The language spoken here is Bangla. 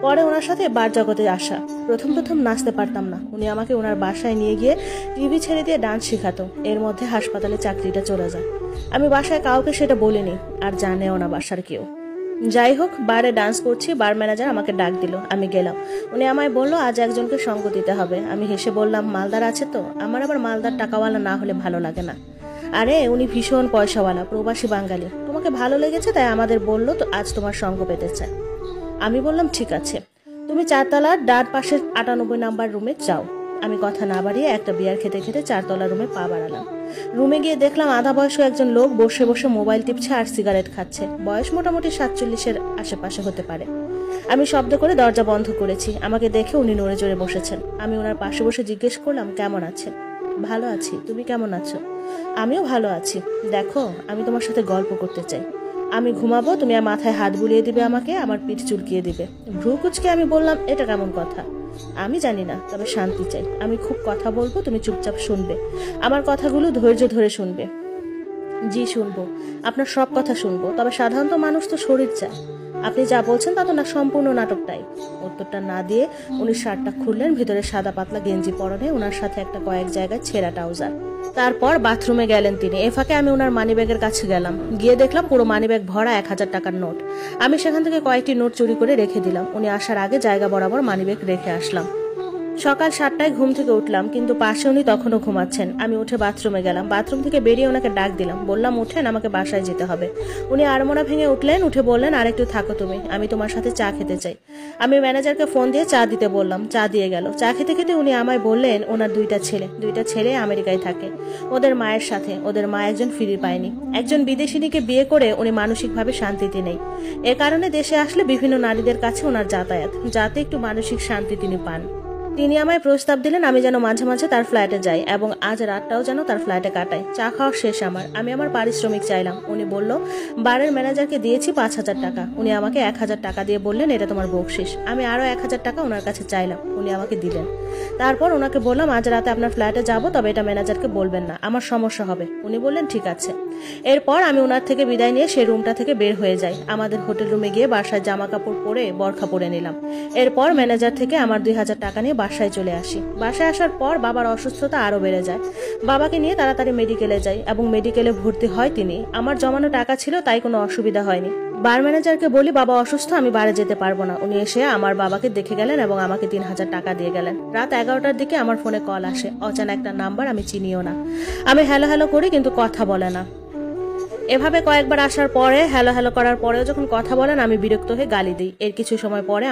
পরে ওনার সাথে বার জগতে আসা। প্রথম নাচতে পারতাম না, উনি আমাকে ওনার বাসায় নিয়ে গিয়ে টিভি ছেড়ে দিয়ে ডান্স শেখাতো। এর মধ্যে হাসপাতালে চাকরিটা চলে যায়। আমি বাসায় কাউকে সেটা বলিনি, আর জানেও না বাসার কেউ। যাই হোক, বারে ডান্স করছি, বার ম্যানেজার আমাকে ডাক দিল। আমি গেলাম। উনি আমায় বললো আজ একজনকে সঙ্গ দিতে হবে। আমি হেসে বললাম মালদার আছে তো? আমার আবার মালদার টাকাওয়ালা না হলে ভালো লাগে না। আরে উনি ভীষণ পয়সাওয়ালা, প্রবাসী বাঙালি, তোমাকে ভালো লেগেছে তাই আমাদের বললো তো আজ তোমার সঙ্গ পেতে চায়। আমি বললাম ঠিক আছে, তুমি 4 তলার ডান পাশের 98 নাম্বার রুমে যাও। আমি কথা না বাড়িয়ে একটা বিয়ার খেতে খেতে 4 তলার রুমে পা বাড়ালাম। রুমে গিয়ে দেখলাম আধা বয়স্ক একজন লোক বসে বসে মোবাইল টিপছে আর সিগারেট খাচ্ছে। বয়স মোটামুটি 47-এর আশেপাশে হতে পারে। আমি শব্দ করে দরজা বন্ধ করেছি। আমাকে দেখে উনি নড়ে চড়ে বসেছেন। আমি ওনার পাশে বসে জিজ্ঞেস করলাম কেমন আছেন? ভালো আছি, তুমি কেমন আছো? আমিও ভালো আছি। দেখো, আমি তোমার সাথে গল্প করতে চাই। আমি ঘুমাবো, তুমি আর মাথায় হাত বুলিয়ে দিবে আমাকে, আমার পিঠ চুলকিয়ে দিবে। ভ্রু কুচকে আমি বললাম এটা কেমন কথা? আমি জানি না, তবে শান্তি চাই। আমি খুব কথা বলবো, তুমি চুপচাপ শুনবে। আমার কথাগুলো ধৈর্য ধরে শুনবে। জি শুনবো, আপনার সব কথা শুনবো, তবে সাধারণত মানুষ তো শরীর চায়। আপনি যা বলছেন তা তো না সম্পূর্ণ নাটকটাই। উত্তরটা না দিয়ে উনি শার্টটা খুললেন। ভিতরে সাদা পাতলা গেঞ্জি পরনে, ওনার সাথে একটা কয়েক জায়গায় ছেঁড়া ট্রাউজার। তারপর বাথরুমে গেলেন তিনি। এ ফাঁকে আমি ওনার মানিব্যাগের কাছে গেলাম। গিয়ে দেখলাম পুরো মানিব্যাগ ভরা 1000 টাকার নোট। আমি সেখান থেকে কয়েকটি নোট চুরি করে রেখে দিলাম। উনি আসার আগে জায়গা বরাবর মানিব্যাগ রেখে আসলাম। সকাল 7টায় ঘুম থেকে উঠলাম, কিন্তু পাশে উনি তখনও ঘুমাচ্ছেন। আমি উঠে বাথরুমে গেলাম। বাথরুম থেকে বেরিয়ে ওনাকে ডাক দিলাম, বললাম উঠেন, আমাকে বাসায় যেতে হবে। উনি আড়মোড়া ভেঙে উঠলেন। উঠে বললেন আরেকটু থাকো তুমি, আমি তোমার সাথে চা খেতে চাই। আমি ম্যানেজারকে ফোন দিয়ে চা দিতে বললাম। চা দিয়ে গেল। চা খেতে খেতে উনি আমায় বললেন ওনার দুইটা ছেলে আমেরিকায় থাকে, ওদের মায়ের সাথে। ওদের মা একজন ফিরে পায়নি। একজন বিদেশিনীকে বিয়ে করে উনি মানসিকভাবে শান্তিতে নেই। এ কারণে দেশে আসলে বিভিন্ন নারীদের কাছে ওনার যাতায়াত, যাতে একটু মানসিক শান্তি তিনি পান। তিনি আমায় প্রস্তাব দিলেন আমি যেন মাঝে মাঝে তার ফ্ল্যাটে যাই এবং আজ রাতটাও যেন তার ফ্ল্যাটে কাটাই। চা খাওয়া শেষ আমার। আমি আমার পারিশ্রমিক চাইলাম। উনি বলল বারের ম্যানেজারকে দিয়েছি 5000 টাকা। উনি আমাকে 1000 টাকা দিয়ে বললেন এটা তোমার বকশিস। আমি আরো 1000 টাকা ওনার কাছে চাইলাম। উনি আমাকে দিলেন। তারপর ওনাকে বললাম আজ রাতে আপনার ফ্ল্যাটে যাব, তবে এটা ম্যানেজারকে বলবেন না, আমার সমস্যা হবে। উনি বললেন ঠিক আছে। এরপর আমি ওনার থেকে বিদায় নিয়ে সেই রুমটা থেকে বের হয়ে যাই। আমাদের হোটেল রুমে গিয়ে বাসায় জামা কাপড় পরে বরখা পরে নিলাম। এরপর ম্যানেজার থেকে আমার 2000 টাকা নিয়ে বাসায় চলে আসি। বাসায় আসার পর বাবার অসুস্থতা আরো বেড়ে যায়। বাবাকে নিয়ে তাড়াতাড়ি মেডিকেলে যাই এবং মেডিকেলে ভর্তি হয় তিনি। আমার জমানো টাকা ছিল, তাই কোনো অসুবিধা হয়নি। বার ম্যানেজারকে বলি বাবা অসুস্থ, আমি বারে যেতে পারবো না। উনি এসে আমার বাবাকে দেখে গেলেন এবং আমাকে 3000 টাকা দিয়ে গেলেন। রাত 11টার দিকে আমার ফোনে কল আসে। অজানা একটা নাম্বার, আমি চিনিও না। আমি হ্যালো হ্যালো করি, কিন্তু কথা বলে না। এভাবে কয়েকবার আসার পরে, হ্যালো হ্যালো করার পরেও যখন কথা বলেন, আমি বিরক্ত হয়ে গালি দিই। এর কিছু সময় পরে